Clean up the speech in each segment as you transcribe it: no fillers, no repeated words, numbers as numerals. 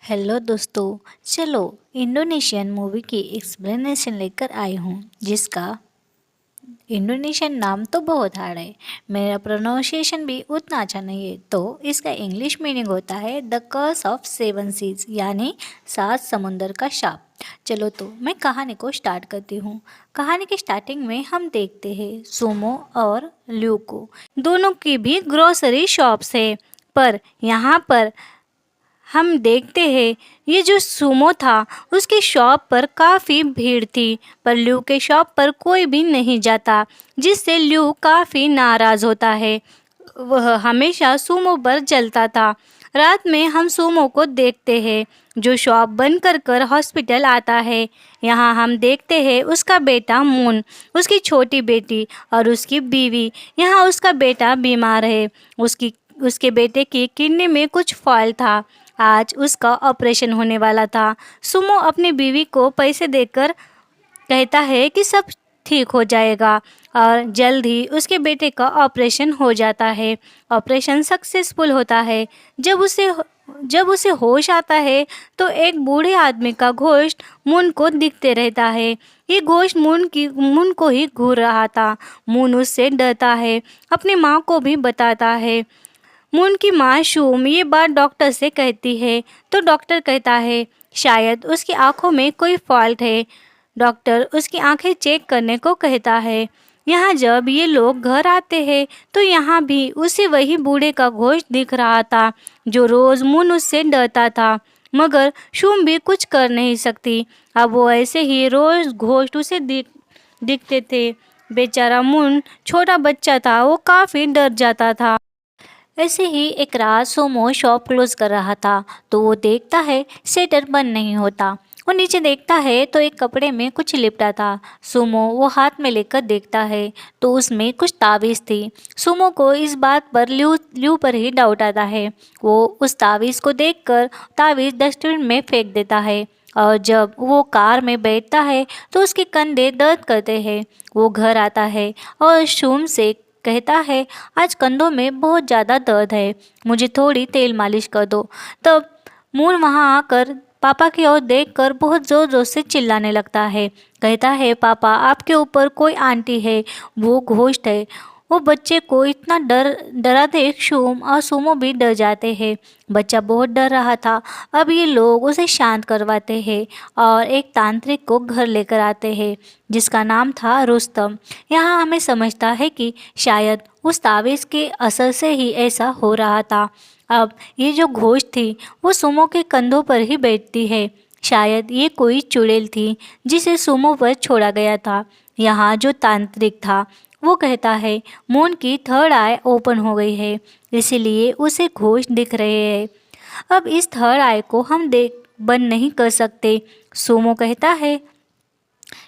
Hello दोस्तों। चलो Indonesian movie की एक्सप्लेनेशन लेकर आई हूँ जिसका इंडोनेशियन नाम तो बहुत हार्ड है। मेरा प्रोनाउंसिएशन भी उतना अच्छा नहीं है। तो इसका इंग्लिश मीनिंग होता है the curse of seven seas, यानी 7 समुंदर का शाप। चलो तो मैं कहानी को स्टार्ट करती हूँ। कहानी की स्टार्टिंग में हम देखते हैं सुमो और ल्यू को। दोनों की भी ग्रोसरी शॉप्स है, पर यहाँ पर हम देखते हैं ये जो सुमो था उसकी शॉप पर काफ़ी भीड़ थी, पर ल्यू के शॉप पर कोई भी नहीं जाता, जिससे ल्यू काफ़ी नाराज़ होता है। वह हमेशा सुमो पर चलता था। रात में हम सुमो को देखते हैं जो शॉप बंद कर हॉस्पिटल आता है। यहाँ हम देखते हैं उसका बेटा मून, उसकी छोटी बेटी और उसकी बीवी। यहाँ उसका बेटा बीमार है। उसके बेटे की किडनी में कुछ फॉल्ट था। आज उसका ऑपरेशन होने वाला था। सुमो अपनी बीवी को पैसे देकर कहता है कि सब ठीक हो जाएगा और जल्द ही उसके बेटे का ऑपरेशन हो जाता है। ऑपरेशन सक्सेसफुल होता है। जब उसे होश आता है तो एक बूढ़े आदमी का घोस्ट मून को दिखते रहता है। ये घोस्ट मून को ही घूर रहा था। मून उससे डरता है, अपनी माँ को भी बताता है। मून की माँ शूम ये बात डॉक्टर से कहती है तो डॉक्टर कहता है शायद उसकी आंखों में कोई फॉल्ट है। डॉक्टर उसकी आंखें चेक करने को कहता है। यहाँ जब ये लोग घर आते हैं तो यहाँ भी उसे वही बूढ़े का घोस्ट दिख रहा था जो रोज़ मून उससे डरता था, मगर शूम भी कुछ कर नहीं सकती। अब वो ऐसे ही रोज़ घोस्ट उसे दिखते थे। बेचारा मून छोटा बच्चा था, वो काफ़ी डर जाता था। ऐसे ही एक रात सोमो शॉप क्लोज कर रहा था तो वो देखता है शटर बंद नहीं होता। वो नीचे देखता है तो एक कपड़े में कुछ लिपटा था। सुमो वो हाथ में लेकर देखता है तो उसमें कुछ तावीज़ थी। सुमो को इस बात पर ल्यू पर ही डाउट आता है। वो उस तावीज़ को देखकर तावीज़ डस्टबिन में फेंक देता है और जब वो कार में बैठता है तो उसके कंधे दर्द करते हैं। वो घर आता है और शुम से कहता है आज कंधों में बहुत ज़्यादा दर्द है, मुझे थोड़ी तेल मालिश कर दो। तब मून वहाँ आकर पापा की ओर देखकर बहुत ज़ोर ज़ोर से चिल्लाने लगता है। कहता है पापा आपके ऊपर कोई आंटी है, वो घोस्ट है। वो बच्चे को इतना डरा देख शूम और सुमो भी डर जाते हैं। बच्चा बहुत डर रहा था। अब ये लोग उसे शांत करवाते हैं और एक तांत्रिक को घर लेकर आते हैं जिसका नाम था रुस्तम। यहाँ हमें समझता है कि शायद उस तावीज़ के असर से ही ऐसा हो रहा था। अब ये जो घोस्ट थी वो सुमो के कंधों पर ही बैठती है। शायद ये कोई चुड़ैल थी जिसे सुमो पर छोड़ा गया था। यहाँ जो तांत्रिक था वो कहता है मून की थर्ड आई ओपन हो गई है, इसीलिए उसे घोस्ट दिख रहे हैं। अब इस थर्ड आई को हम देख बंद नहीं कर सकते। सुमो कहता है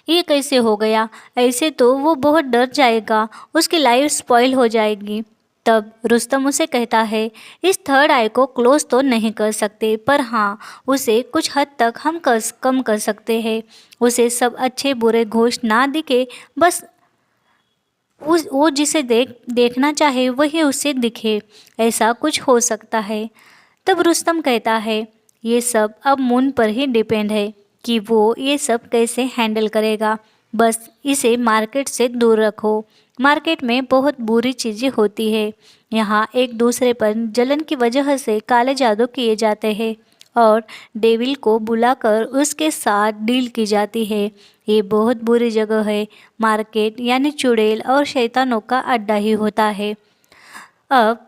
ये कैसे हो गया, ऐसे तो वो बहुत डर जाएगा, उसकी लाइफ स्पॉइल हो जाएगी। तब रुस्तम उसे कहता है इस थर्ड आई को क्लोज तो नहीं कर सकते, पर हाँ उसे कुछ हद तक हम कम कर सकते हैं। उसे सब अच्छे बुरे घोस्ट ना दिखे, बस वो जिसे देखना चाहे वही उसे दिखे, ऐसा कुछ हो सकता है। तब रुस्तम कहता है ये सब अब मून पर ही डिपेंड है कि वो ये सब कैसे हैंडल करेगा। बस इसे मार्केट से दूर रखो। मार्केट में बहुत बुरी चीज़ें होती है। यहाँ एक दूसरे पर जलन की वजह से काले जादू किए जाते हैं और डेविल को बुलाकर उसके साथ डील की जाती है। ये बहुत बुरी जगह है। मार्केट यानी चुड़ैल और शैतानों का अड्डा ही होता है। अब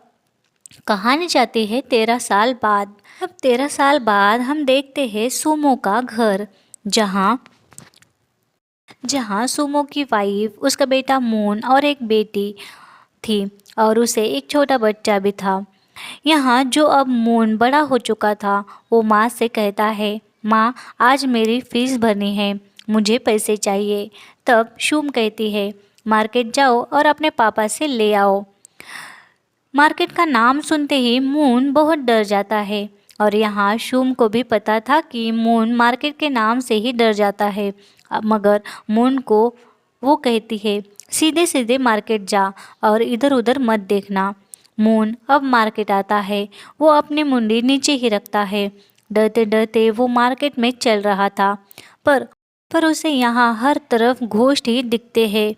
कहानी जाती है 13 साल बाद। अब 13 साल बाद हम देखते हैं सुमो का घर, जहाँ जहाँ सुमो की वाइफ, उसका बेटा मून और एक बेटी थी और उसे एक छोटा बच्चा भी था। यहाँ जो अब मून बड़ा हो चुका था वो माँ से कहता है माँ आज मेरी फीस भरनी है, मुझे पैसे चाहिए। तब शुम कहती है मार्केट जाओ और अपने पापा से ले आओ। मार्केट का नाम सुनते ही मून बहुत डर जाता है और यहाँ शुम को भी पता था कि मून मार्केट के नाम से ही डर जाता है। मगर मून को वो कहती है सीधे सीधे मार्केट जा और इधर उधर मत देखना। मून अब मार्केट आता है। वो अपनी मुंडी नीचे ही रखता है। डरते डरते वो मार्केट में चल रहा था, पर पर उसे यहाँ हर तरफ घोस्ट ही दिखते हैं।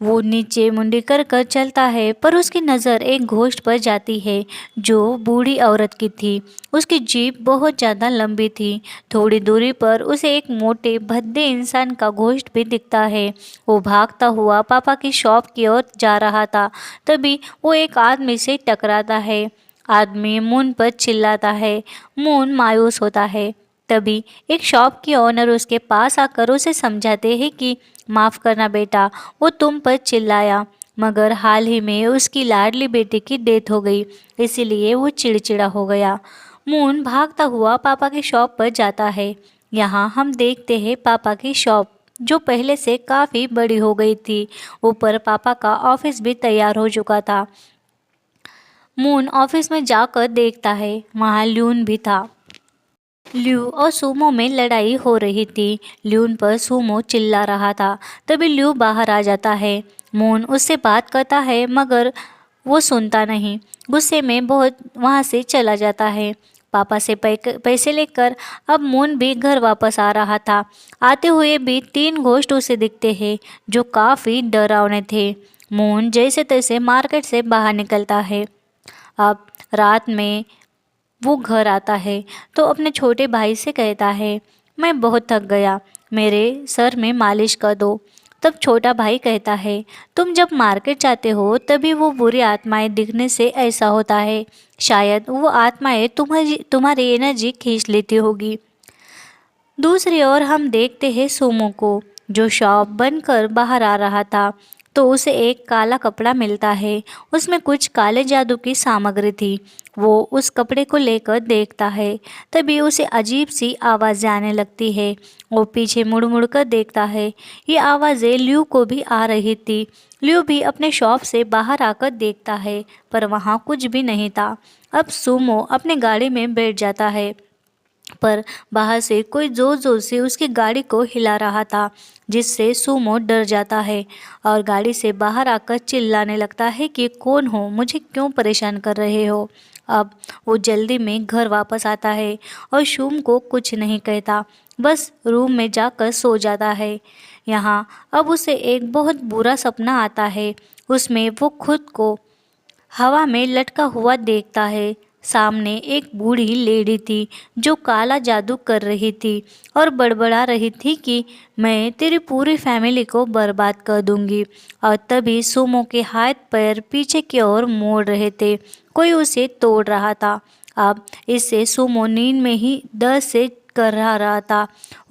वो नीचे मुंडी कर कर चलता है, पर उसकी नज़र एक घोस्ट पर जाती है जो बूढ़ी औरत की थी। उसकी जीभ बहुत ज़्यादा लंबी थी। थोड़ी दूरी पर उसे एक मोटे भद्दे इंसान का घोस्ट भी दिखता है। वो भागता हुआ पापा की शॉप की ओर जा रहा था। तभी वो एक आदमी से टकराता है। आदमी मून पर चिल्लाता है। मून मायूस होता है। तभी एक शॉप की ओनर उसके पास आकर उसे समझाते हैं कि माफ़ करना बेटा, वो तुम पर चिल्लाया, मगर हाल ही में उसकी लाडली बेटी की डेथ हो गई, इसीलिए वो चिड़चिड़ा हो गया। मून भागता हुआ पापा की शॉप पर जाता है। यहाँ हम देखते हैं पापा की शॉप जो पहले से काफ़ी बड़ी हो गई थी। ऊपर पापा का ऑफिस भी तैयार हो चुका था। मून ऑफिस में जाकर देखता है, वहाँ ल्यून भी था। ल्यू और सूमो में लड़ाई हो रही थी। ल्यून पर सूमो चिल्ला रहा था। तभी ल्यू बाहर आ जाता है। मून उससे बात करता है, मगर वो सुनता नहीं। गुस्से में बहुत वहाँ से चला जाता है। पापा से पैसे लेकर अब मून भी घर वापस आ रहा था। आते हुए भी 3 घोस्ट उसे दिखते हैं जो काफ़ी डरावने थे। मून जैसे तैसे मार्केट से बाहर निकलता है। अब रात में वो घर आता है तो अपने छोटे भाई से कहता है, मैं बहुत थक गया, मेरे सर में मालिश कर दो। तब छोटा भाई कहता है, तुम जब मार्केट जाते हो तभी वो बुरी आत्माएं दिखने से ऐसा होता है। शायद वो आत्माएं तुम्हारी एनर्जी खींच लेती होगी। दूसरी ओर हम देखते हैं सोमो को, जो शॉप बंद कर बाहर आ रहा था। तो उसे एक काला कपड़ा मिलता है। उसमें कुछ काले जादू की सामग्री थी। वो उस कपड़े को लेकर देखता है। तभी उसे अजीब सी आवाज़ें आने लगती है। वो पीछे मुड़ मुड़ कर देखता है। ये आवाज़ें ल्यू को भी आ रही थी। ल्यू भी अपने शॉप से बाहर आकर देखता है, पर वहाँ कुछ भी नहीं था। अब सुमो अपने गाड़ी में बैठ जाता है, पर बाहर से कोई जोर जोर से उसकी गाड़ी को हिला रहा था, जिससे सुमो डर जाता है और गाड़ी से बाहर आकर चिल्लाने लगता है कि कौन हो, मुझे क्यों परेशान कर रहे हो। अब वो जल्दी में घर वापस आता है और शुम को कुछ नहीं कहता, बस रूम में जाकर सो जाता है। यहाँ अब उसे एक बहुत बुरा सपना आता है। उसमें वो खुद को हवा में लटका हुआ देखता है। सामने एक बूढ़ी लेडी थी जो काला जादू कर रही थी और बड़बड़ा रही थी कि मैं तेरी पूरी फैमिली को बर्बाद कर दूंगी। और तभी सुमो के हाथ पैर पीछे की ओर मोड़ रहे थे, कोई उसे तोड़ रहा था। अब इससे सुमो नींद में ही दर्द से कर रहा था।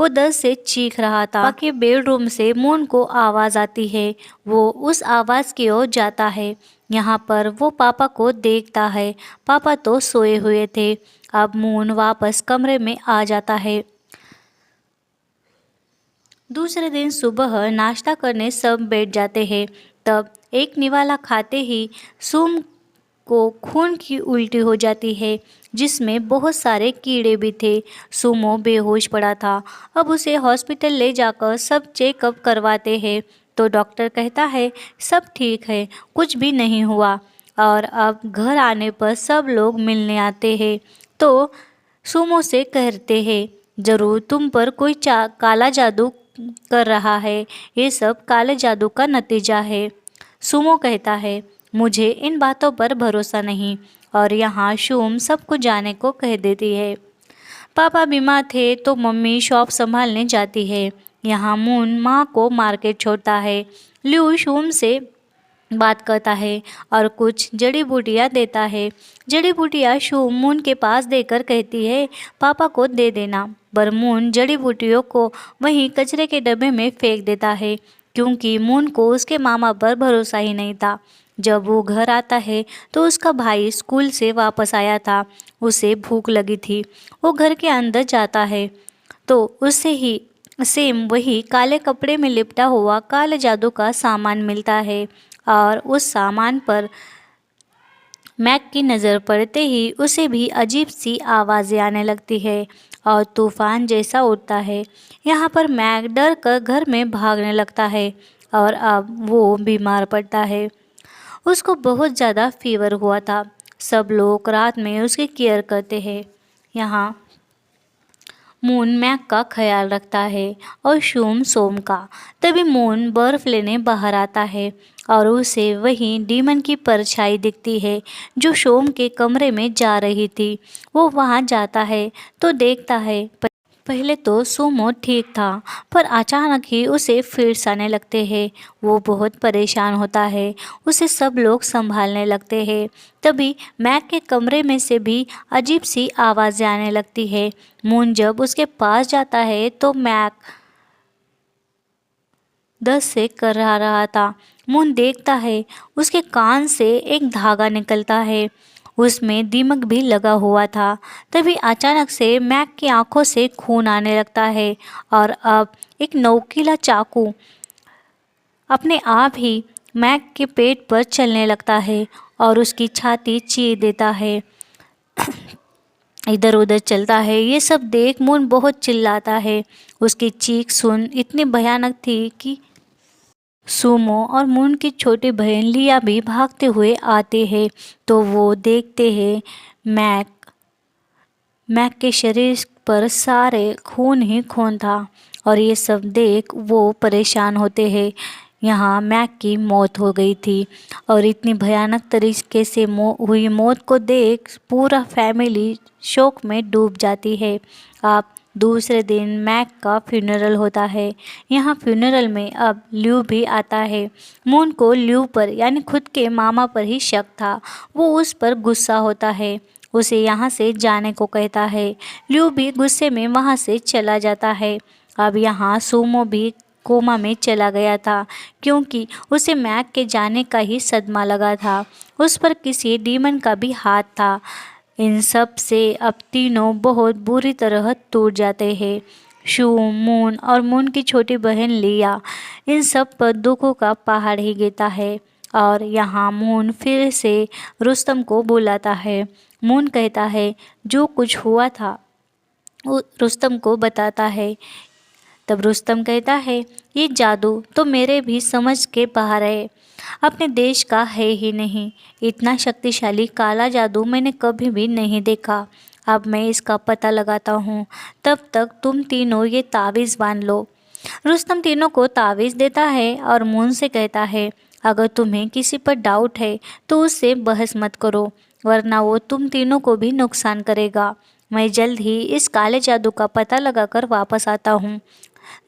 वो दर्द से चीख रहा था। बाकी बेडरूम से मून को आवाज़ आती है। वो उस आवाज़ की ओर जाता है। यहाँ पर वो पापा को देखता है। पापा तो सोए हुए थे। अब मून वापस कमरे में आ जाता है। दूसरे दिन सुबह नाश्ता करने सब बैठ जाते हैं। तब एक निवाला खाते ही सुम को खून की उल्टी हो जाती है, जिसमें बहुत सारे कीड़े भी थे। सुमो बेहोश पड़ा था। अब उसे हॉस्पिटल ले जाकर सब चेकअप करवाते हैं तो डॉक्टर कहता है सब ठीक है, कुछ भी नहीं हुआ। और अब घर आने पर सब लोग मिलने आते हैं तो सुमो से कहते हैं, ज़रूर तुम पर कोई काला जादू कर रहा है, ये सब काले जादू का नतीजा है। सुमो कहता है, मुझे इन बातों पर भरोसा नहीं, और यहाँ शुम सबको जाने को कह देती है। पापा बीमार थे तो मम्मी शॉप संभालने जाती है। यहाँ मून माँ को मार्केट छोड़ता है। ल्यू शुम से बात करता है और कुछ जड़ी बूटियाँ देता है। जड़ी बूटियाँ शुम मून के पास देकर कहती है, पापा को दे देना। पर मून जड़ी बूटियों को वहीं कचरे के डब्बे में फेंक देता है, क्योंकि मून को उसके मामा पर भरोसा ही नहीं था। जब वो घर आता है तो उसका भाई स्कूल से वापस आया था। उसे भूख लगी थी। वो घर के अंदर जाता है तो उसे ही सेम वही काले कपड़े में लिपटा हुआ काले जादू का सामान मिलता है, और उस सामान पर मैक की नज़र पड़ते ही उसे भी अजीब सी आवाज़ें आने लगती है और तूफान जैसा उठता है। यहाँ पर मैक डर कर घर में भागने लगता है और अब वो बीमार पड़ता है। उसको बहुत ज़्यादा फीवर हुआ था। सब लोग रात में उसकी केयर करते हैं। यहाँ मून मैक का ख्याल रखता है और शूम सोम का। तभी मून बर्फ लेने बाहर आता है और उसे वही डीमन की परछाई दिखती है जो शोम के कमरे में जा रही थी। वो वहाँ जाता है तो देखता है पहले तो सोमो ठीक था, पर अचानक ही उसे फिट्स आने लगते हैं। वो बहुत परेशान होता है, उसे सब लोग संभालने लगते हैं। तभी मैक के कमरे में से भी अजीब सी आवाज़ें आने लगती है। मून जब उसके पास जाता है तो मैक 10 से कर रहा था। मून देखता है उसके कान से एक धागा निकलता है, उसमें दीमक भी लगा हुआ था। तभी अचानक से मैक की आंखों से खून आने लगता है और अब एक नोकीला चाकू अपने आप ही मैक के पेट पर चलने लगता है और उसकी छाती चीर देता है। इधर उधर चलता है। ये सब देख मून बहुत चिल्लाता है। उसकी चीख सुन इतनी भयानक थी कि सुमो और मून की छोटी बहन लिया भी भागते हुए आते हैं तो वो देखते हैं मैक के शरीर पर सारे खून ही खून था और ये सब देख वो परेशान होते हैं। यहाँ मैक की मौत हो गई थी और इतनी भयानक तरीके से हुई मौत को देख पूरा फैमिली शोक में डूब जाती है। आप दूसरे दिन मैक का फ्यूनरल होता है। यहाँ फ्यूनरल में अब ल्यू भी आता है। मून को ल्यू पर यानी खुद के मामा पर ही शक था। वो उस पर गुस्सा होता है, उसे यहाँ से जाने को कहता है। ल्यू भी गुस्से में वहाँ से चला जाता है। अब यहाँ सुमो भी कोमा में चला गया था क्योंकि उसे मैक के जाने का ही सदमा लगा था। उस पर किसी डीमन का भी हाथ था। इन सब से अब तीनों बहुत बुरी तरह टूट जाते हैं। शू, मून और मून की छोटी बहन लिया, इन सब पर दुखों का पहाड़ ही गिरता है। और यहाँ मून फिर से रुस्तम को बुलाता है। मून कहता है जो कुछ हुआ था वो रुस्तम को बताता है। तब रुस्तम कहता है ये जादू तो मेरे भी समझ के बाहर है, अपने देश का है ही नहीं। इतना शक्तिशाली काला जादू मैंने कभी भी नहीं देखा। अब मैं इसका पता लगाता हूँ, तब तक तुम तीनों ये तावीज़ बांध लो। रुस्तम तीनों को तावीज़ देता है और मून से कहता है अगर तुम्हें किसी पर डाउट है तो उससे बहस मत करो, वरना वो तुम तीनों को भी नुकसान करेगा। मैं जल्द ही इस काले जादू का पता लगाकर वापस आता हूँ।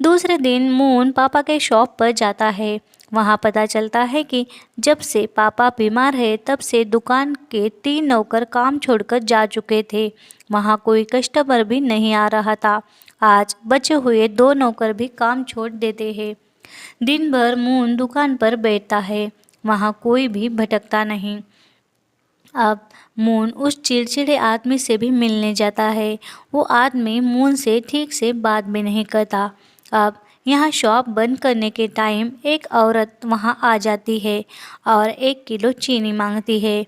दूसरे दिन मून पापा के शॉप पर जाता है। वहाँ पता चलता है कि जब से पापा बीमार है तब से दुकान के 3 नौकर काम छोड़कर जा चुके थे। वहाँ कोई कस्टमर भी नहीं आ रहा था। आज बचे हुए 2 नौकर भी काम छोड़ देते हैं। दिन भर मून दुकान पर बैठता है, वहाँ कोई भी भटकता नहीं। अब मून उस चिड़चिड़े आदमी से भी मिलने जाता है। वो आदमी मून से ठीक से बात भी नहीं करता। अब यहाँ शॉप बंद करने के टाइम एक औरत वहाँ आ जाती है और 1 किलो चीनी मांगती है।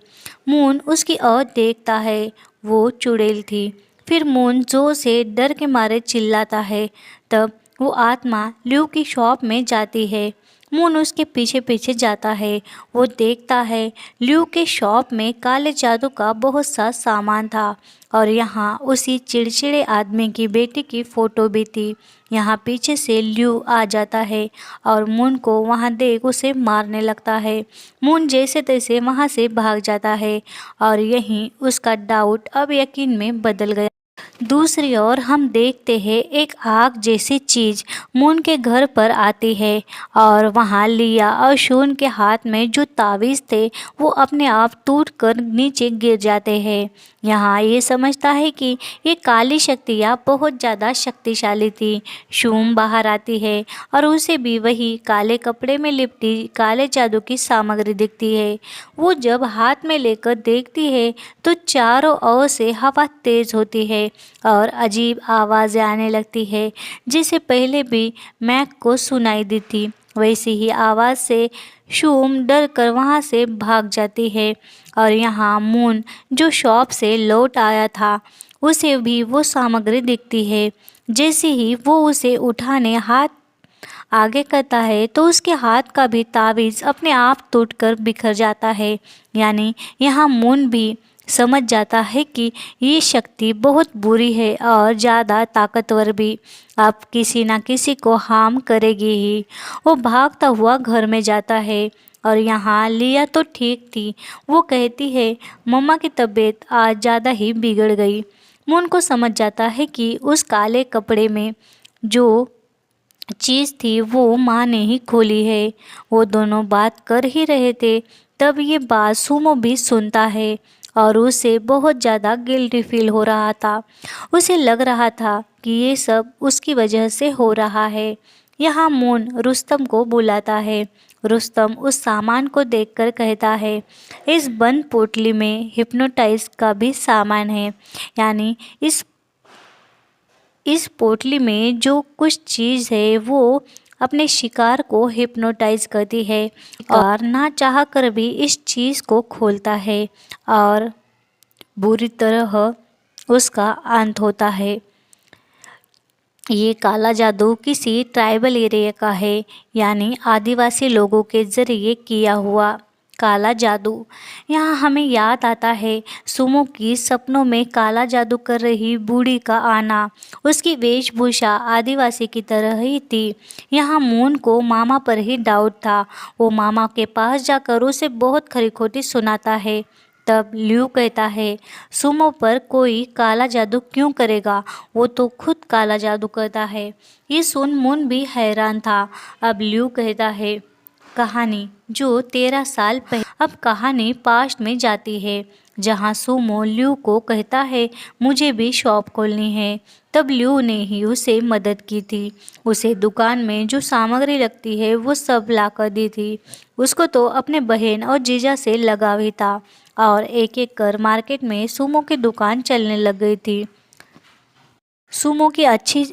मून उसकी ओर देखता है, वो चुड़ैल थी। फिर मून जोर से डर के मारे चिल्लाता है। तब वो आत्मा ल्यू की शॉप में जाती है। मून उसके पीछे पीछे जाता है। वो देखता है ल्यू के शॉप में काले जादू का बहुत सा सामान था और यहाँ उसी चिड़चिड़े आदमी की बेटी की फ़ोटो भी थी। यहाँ पीछे से ल्यू आ जाता है और मून को वहाँ देख उसे मारने लगता है। मून जैसे तैसे वहाँ से भाग जाता है और यहीं उसका डाउट अब यकीन में बदल गया। दूसरी ओर हम देखते हैं एक आग जैसी चीज़ मून के घर पर आती है और वहाँ लिया और शून के हाथ में जो तावीज़ थे वो अपने आप टूटकर नीचे गिर जाते हैं। यहाँ ये समझता है कि ये काली शक्तियाँ बहुत ज़्यादा शक्तिशाली थी। शूम बाहर आती है और उसे भी वही काले कपड़े में लिपटी काले जादू की सामग्री दिखती है। वो जब हाथ में लेकर देखती है तो चारों ओर से हवा तेज़ होती है और अजीब आवाज़ें आने लगती है, जिसे पहले भी मैक को सुनाई दी थी। वैसी ही आवाज़ से शूम डर कर वहाँ से भाग जाती है और यहाँ मून जो शॉप से लौट आया था उसे भी वो सामग्री दिखती है। जैसे ही वो उसे उठाने हाथ आगे करता है तो उसके हाथ का भी तावीज़ अपने आप टूटकर बिखर जाता है। यानी यहाँ मून भी समझ जाता है कि ये शक्ति बहुत बुरी है और ज़्यादा ताकतवर भी, अब किसी ना किसी को हार्म करेगी ही। वो भागता हुआ घर में जाता है और यहाँ लिया तो ठीक थी। वो कहती है मम्मा की तबीयत आज ज़्यादा ही बिगड़ गई। मून को समझ जाता है कि उस काले कपड़े में जो चीज़ थी वो माँ ने ही खोली है। वो दोनों बात कर ही रहे थे, तब ये बात सुमो भी सुनता है और उसे बहुत ज़्यादा गिल्टी फील हो रहा था। उसे लग रहा था कि ये सब उसकी वजह से हो रहा है। यहाँ मून रुस्तम को बुलाता है। रुस्तम उस सामान को देखकर कहता है, इस बंद पोटली में हिप्नोटाइज का भी सामान है, यानी इस पोटली में जो कुछ चीज़ है वो अपने शिकार को हिप्नोटाइज करती है और ना चाह कर भी इस चीज़ को खोलता है और बुरी तरह उसका अंत होता है। ये काला जादू किसी ट्राइबल एरिया का है, यानी आदिवासी लोगों के ज़रिए किया हुआ काला जादू। यहाँ हमें याद आता है सुमो की सपनों में काला जादू कर रही बूढ़ी का आना। उसकी वेशभूषा आदिवासी की तरह ही थी। यहाँ मून को मामा पर ही डाउट था। वो मामा के पास जाकर उसे बहुत खरी खोटी सुनाता है। तब ल्यू कहता है, सुमो पर कोई काला जादू क्यों करेगा, वो तो खुद काला जादू करता है। ये सुन मून भी हैरान था। अब ल्यू कहता है, कहानी जो 13 साल पहले। अब कहानी पास्ट में जाती है, जहाँ सुमो ल्यू को कहता है मुझे भी शॉप खोलनी है। तब ल्यू ने ही उसे मदद की थी। उसे दुकान में जो सामग्री लगती है वो सब ला कर दी थी। उसको तो अपने बहन और जीजा से लगाव ही था और एक एक कर मार्केट में सुमो की दुकान चलने लग गई थी। सुमो की अच्छी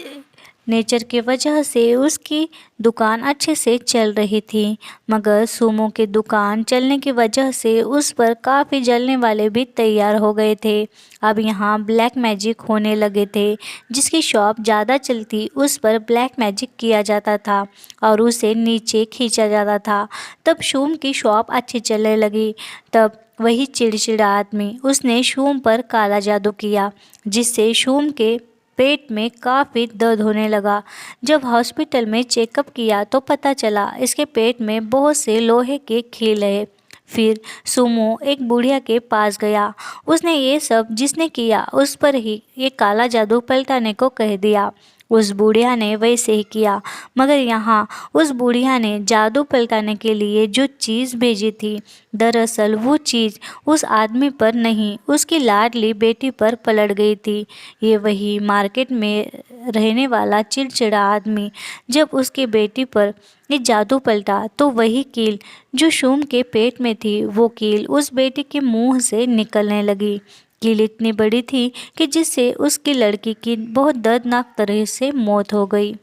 नेचर की वजह से उसकी दुकान अच्छे से चल रही थी, मगर सुमो की दुकान चलने की वजह से उस पर काफ़ी जलने वाले भी तैयार हो गए थे। अब यहाँ ब्लैक मैजिक होने लगे थे। जिसकी शॉप ज़्यादा चलती उस पर ब्लैक मैजिक किया जाता था और उसे नीचे खींचा जाता था। तब शूम की शॉप अच्छी चलने लगी। तब वही चिड़चिड़ा आदमी, उसने शूम पर काला जादू किया, जिससे शूम के पेट में काफ़ी दर्द होने लगा। जब हॉस्पिटल में चेकअप किया तो पता चला इसके पेट में बहुत से लोहे के कील है। फिर सुमो एक बुढ़िया के पास गया। उसने ये सब जिसने किया उस पर ही ये काला जादू पलटाने को कह दिया। उस बुढ़िया ने वैसे ही किया, मगर यहाँ उस बुढ़िया ने जादू पलटाने के लिए जो चीज़ भेजी थी, दरअसल वो चीज़ उस आदमी पर नहीं, उसकी लाडली बेटी पर पलट गई थी। ये वही मार्केट में रहने वाला चिड़चिड़ा आदमी। जब उसकी बेटी पर ये जादू पलटा तो वही कील जो शूम के पेट में थी, वो कील उस बेटी के मुंह से निकलने लगी। कील इतनी बड़ी थी कि जिससे उसकी लड़की की बहुत दर्दनाक तरह से मौत हो गई।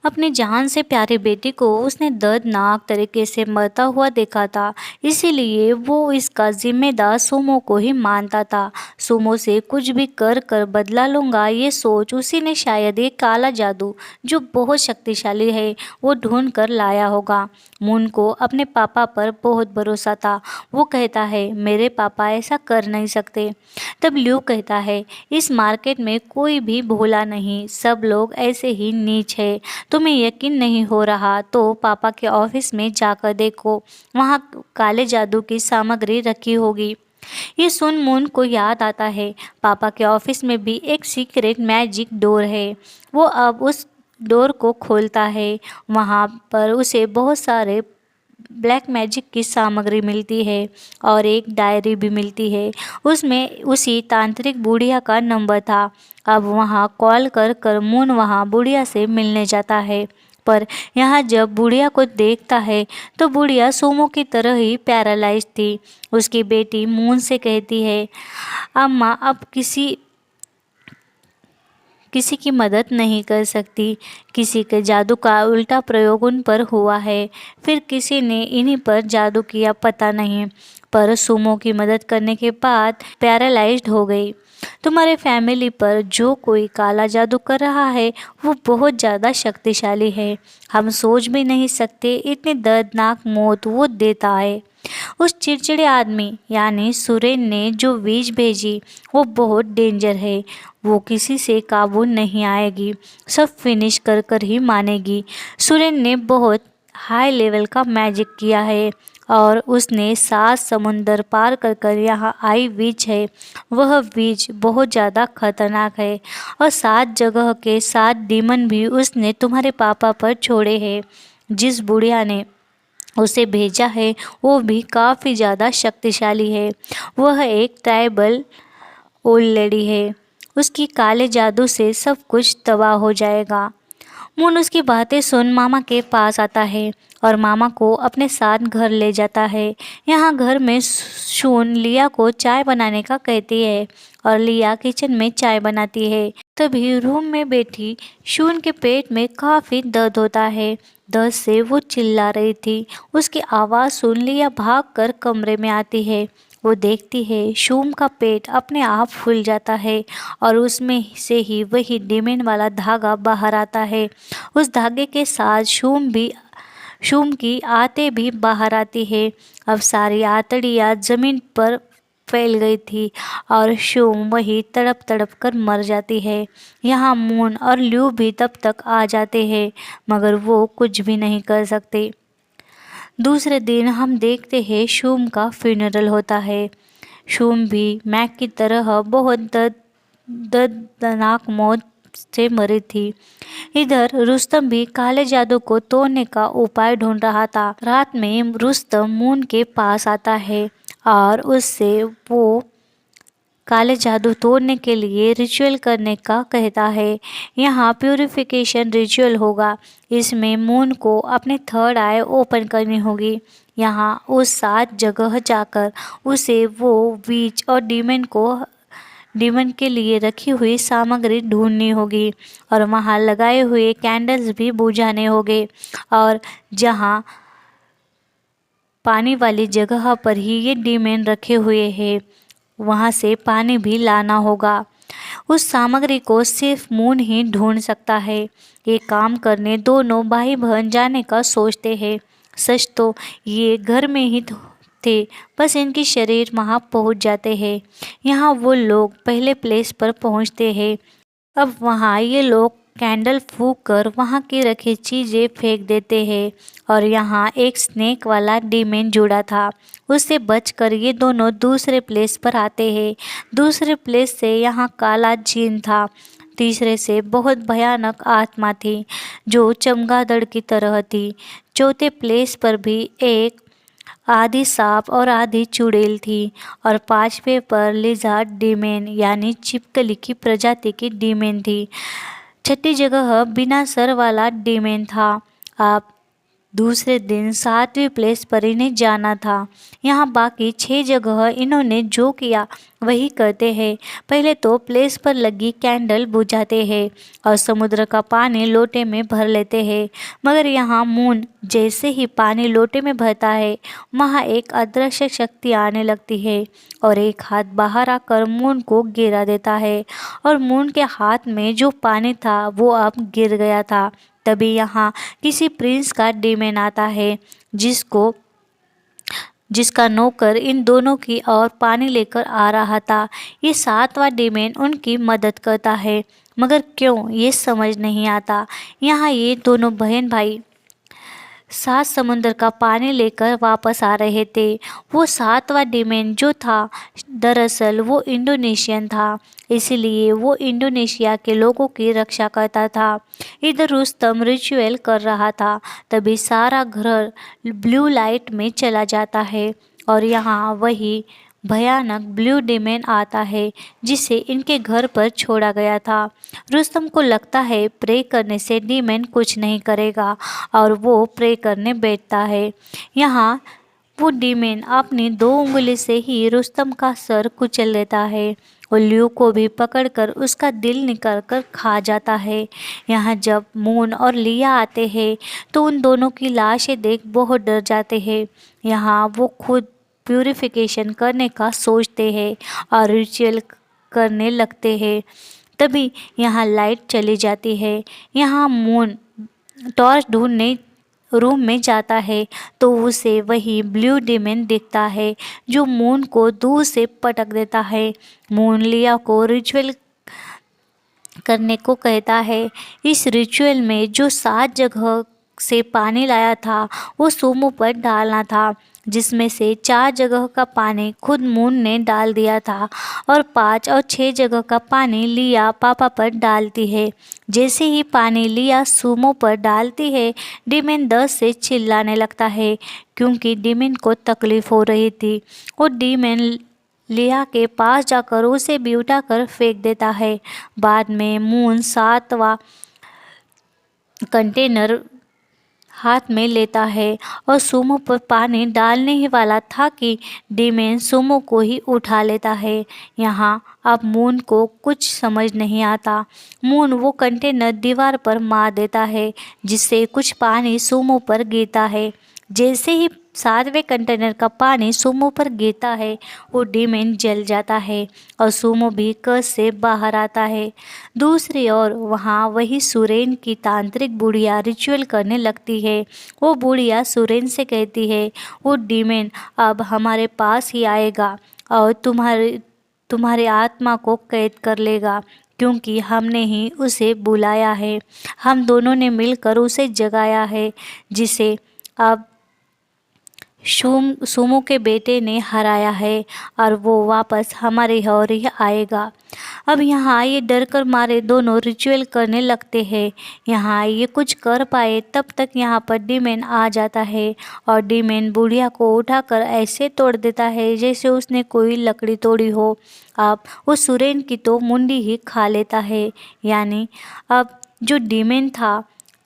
अपनी जान से प्यारी बेटी को उसने दर्दनाक तरीके से मरता हुआ देखा था, इसीलिए वो इसका जिम्मेदार सुमो को ही मानता था। सुमो से कुछ भी कर कर बदला लूँगा, ये सोच उसी ने शायद ये काला जादू जो बहुत शक्तिशाली है वो ढूंढ कर लाया होगा। मून को अपने पापा पर बहुत भरोसा था। वो कहता है मेरे पापा ऐसा कर नहीं सकते। तब ल्यू कहता है इस मार्केट में कोई भी भोला नहीं, सब लोग ऐसे ही नीच है। तुम्हें यकीन नहीं हो रहा तो पापा के ऑफिस में जाकर देखो, वहाँ काले जादू की सामग्री रखी होगी। ये सुन मून को याद आता है पापा के ऑफिस में भी एक सीक्रेट मैजिक डोर है। वो अब उस डोर को खोलता है। वहाँ पर उसे बहुत सारे ब्लैक मैजिक की सामग्री मिलती है और एक डायरी भी मिलती है। उसमें उसी तांत्रिक बुढ़िया का नंबर था। अब वहाँ कॉल कर कर मून वहाँ बुढ़िया से मिलने जाता है, पर यहाँ जब बुढ़िया को देखता है तो बुढ़िया सुमो की तरह ही पैरालाइज थी। उसकी बेटी मून से कहती है अम्मा अब किसी की मदद नहीं कर सकती, किसी के जादू का उल्टा प्रयोग उन पर हुआ है, फिर किसी ने इन्हीं पर जादू किया पता नहीं, पर सुमो की मदद करने के बाद पैरालाइज्ड हो गई। तुम्हारे फैमिली पर जो कोई काला जादू कर रहा है वो बहुत ज़्यादा शक्तिशाली है, हम सोच भी नहीं सकते इतनी दर्दनाक मौत वो देता है। उस चिड़चिड़े आदमी यानी सुरेन ने जो विष भेजी वो बहुत डेंजर है। वो किसी से काबू नहीं आएगी, सब फिनिश कर कर ही मानेगी। सुरेन ने बहुत हाई लेवल का मैजिक किया है और उसने 7 समुंदर पार कर कर यहाँ आई विच है। वह विच बहुत ज़्यादा खतरनाक है और 7 जगह के 7 डीमन भी उसने तुम्हारे पापा पर छोड़े हैं। जिस बुढ़िया ने उसे भेजा है वो भी काफ़ी ज़्यादा शक्तिशाली है। वह एक ट्राइबल ओल्ड लेडी है। उसकी काले जादू से सब कुछ तबाह हो जाएगा। मून उसकी बातें सुन मामा के पास आता है और मामा को अपने साथ घर ले जाता है। यहाँ घर में शून लिया को चाय बनाने का कहती है और लिया किचन में चाय बनाती है। तभी रूम में बैठी शून के पेट में काफ़ी दर्द होता है। दर्द से वो चिल्ला रही थी। उसकी आवाज़ सुन लिया भागकर कमरे में आती है। वो देखती है शूम का पेट अपने आप फूल जाता है और उसमें से ही वही डीमन वाला धागा बाहर आता है। उस धागे के साथ शूम की आते भी बाहर आती है। अब सारी आतड़ियाँ जमीन पर फैल गई थी और शूम वही तड़प तड़प कर मर जाती है। यहाँ मून और ल्यू भी तब तक आ जाते हैं मगर वो कुछ भी नहीं कर सकते। दूसरे दिन हम देखते हैं शूम का फ्यूनरल होता है। शूम भी मैक की तरह बहुत दर्दनाक मौत से मरी थी। इधर रुस्तम भी काले जादू को तोड़ने का उपाय ढूंढ रहा था। रात में रुस्तम मून के पास आता है और उससे वो काले जादू तोड़ने के लिए रिचुअल करने का कहता है। यहाँ प्यूरिफिकेशन रिचुअल होगा। इसमें मून को अपने थर्ड आई ओपन करनी होगी। यहाँ उस 7 जगह जाकर उसे वो विच और डीमन के लिए रखी हुई सामग्री ढूंढनी होगी और वहाँ लगाए हुए कैंडल्स भी बुझाने होंगे और जहाँ पानी वाली जगह पर ही ये डीमन रखे हुए हैं वहाँ से पानी भी लाना होगा। उस सामग्री को सिर्फ मून ही ढूंढ सकता है। ये काम करने दोनों भाई बहन जाने का सोचते हैं। सच तो ये घर में ही थे, बस इनके शरीर वहाँ पहुँच जाते हैं। यहाँ वो लोग पहले प्लेस पर पहुँचते हैं। अब वहाँ ये लोग कैंडल फूंक कर वहाँ की रखी चीज़ें फेंक देते हैं और यहाँ एक स्नेक वाला डीमन जुड़ा था। उससे बचकर ये दोनों दूसरे प्लेस पर आते हैं। दूसरे प्लेस से यहाँ काला जिन था। तीसरे से बहुत भयानक आत्मा थी जो चमगादड़ की तरह थी। चौथे प्लेस पर भी एक आधी सांप और आधी चुड़ैल थी और 5वें पर लिजार्ड डीमन यानी छिपकली की प्रजाति की डीमन थी। छठी जगह बिना सर वाला डीमन था। आप दूसरे दिन 7वीं प्लेस पर इन्हें जाना था। यहाँ बाकी 6 जगह इन्होंने जो किया वही करते हैं। पहले तो प्लेस पर लगी कैंडल बुझाते हैं और समुद्र का पानी लोटे में भर लेते हैं। मगर यहाँ मून जैसे ही पानी लोटे में भरता है वहाँ एक अदृश्य शक्ति आने लगती है और एक हाथ बाहर आकर मून को गिरा देता है और मून के हाथ में जो पानी था वो अब गिर गया था। तभी यहाँ किसी प्रिंस का डीमन आता है जिसका नौकर इन दोनों की ओर पानी लेकर आ रहा था। ये 7वां डीमन उनकी मदद करता है मगर क्यों ये समझ नहीं आता। यहाँ ये दोनों बहन भाई 7 समुंदर का पानी लेकर वापस आ रहे थे। वो 7वां डीमन जो था दरअसल वो इंडोनेशियन था, इसलिए वो इंडोनेशिया के लोगों की रक्षा करता था। इधर रुस्तम रिचुअल कर रहा था। तभी सारा घर ब्लू लाइट में चला जाता है और यहाँ वही भयानक ब्लू डीमन आता है जिसे इनके घर पर छोड़ा गया था। रुस्तम को लगता है प्रे करने से डीमन कुछ नहीं करेगा और वो प्रे करने बैठता है। यहाँ वो डीमन अपनी 2 उंगली से ही रुस्तम का सर कुचल लेता है और ल्यू को भी पकड़कर उसका दिल निकाल कर खा जाता है। यहाँ जब मून और लिया आते हैं तो उन दोनों की लाशें देख बहुत डर जाते हैं। यहाँ वो खुद प्यूरिफिकेशन करने का सोचते हैं और रिचुअल करने लगते हैं। तभी यहाँ लाइट चली जाती है। यहाँ मून टॉर्च ढूंढने रूम में जाता है तो उसे वही ब्लू डीमन दिखता है जो मून को दूर से पटक देता है। मून लिया को रिचुअल करने को कहता है। इस रिचुअल में जो 7 जगह से पानी लाया था वो सुमो पर डालना था, जिसमें से 4 जगह का पानी खुद मून ने डाल दिया था और 5 और 6 जगह का पानी लिया पापा पर डालती है। जैसे ही पानी लिया सुमो पर डालती है, डीमन 10 से चिल्लाने लगता है क्योंकि डीमन को तकलीफ हो रही थी। और डीमन लिया के पास जाकर उसे भी उठाकर फेंक देता है। बाद में मून 7वां कंटेनर हाथ में लेता है और सुमो पर पानी डालने ही वाला था कि डीमन सुमो को ही उठा लेता है। यहाँ अब मून को कुछ समझ नहीं आता। मून वो कंटेनर दीवार पर मार देता है जिससे कुछ पानी सुमो पर गिरता है। जैसे ही 7वें कंटेनर का पानी सुमो पर गिरता है वो डीमन जल जाता है और सुमो भी कस से बाहर आता है। दूसरी ओर वहाँ वही सुरेन की तांत्रिक बुढ़िया रिचुअल करने लगती है। वो बुढ़िया सुरेन से कहती है वो डीमन अब हमारे पास ही आएगा और तुम्हारे आत्मा को कैद कर लेगा क्योंकि हमने ही उसे बुलाया है। हम दोनों ने मिलकर उसे जगाया है जिसे अब सुमो के बेटे ने हराया है और वो वापस हमारे ओर ही आएगा। अब यहाँ ये डर कर मारे दोनों रिचुअल करने लगते हैं। यहाँ ये कुछ कर पाए तब तक यहाँ पर डीमन आ जाता है और डीमन बुढ़िया को उठाकर ऐसे तोड़ देता है जैसे उसने कोई लकड़ी तोड़ी हो। अब वो सुरेन की तो मुंडी ही खा लेता है। यानी अब जो डीमन था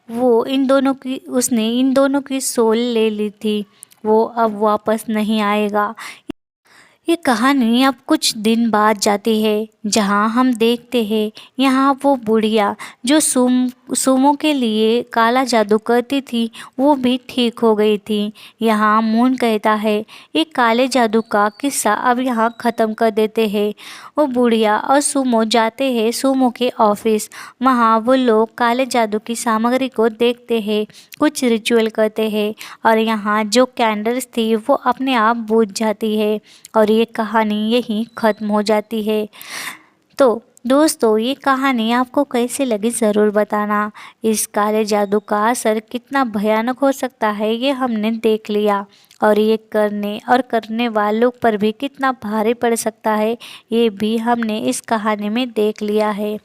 उसने इन दोनों की सोल ले ली थी। वो अब वापस नहीं आएगा। ये कहानी अब कुछ दिन बाद जाती है जहाँ हम देखते हैं यहाँ वो बुढ़िया जो सुमो के लिए काला जादू करती थी वो भी ठीक हो गई थी। यहाँ मून कहता है एक काले जादू का किस्सा अब यहाँ ख़त्म कर देते हैं। वो बुढ़िया और सुमो जाते हैं सुमो के ऑफिस। वहाँ वो लोग काले जादू की सामग्री को देखते हैं, कुछ रिचुअल करते हैं और यहाँ जो कैंडल्स थी वो अपने आप बुझ जाती है और ये कहानी यहीं ख़त्म हो जाती है। तो दोस्तों ये कहानी आपको कैसे लगी ज़रूर बताना। इस काले जादू का असर कितना भयानक हो सकता है ये हमने देख लिया और ये करने वालों पर भी कितना भारी पड़ सकता है ये भी हमने इस कहानी में देख लिया है।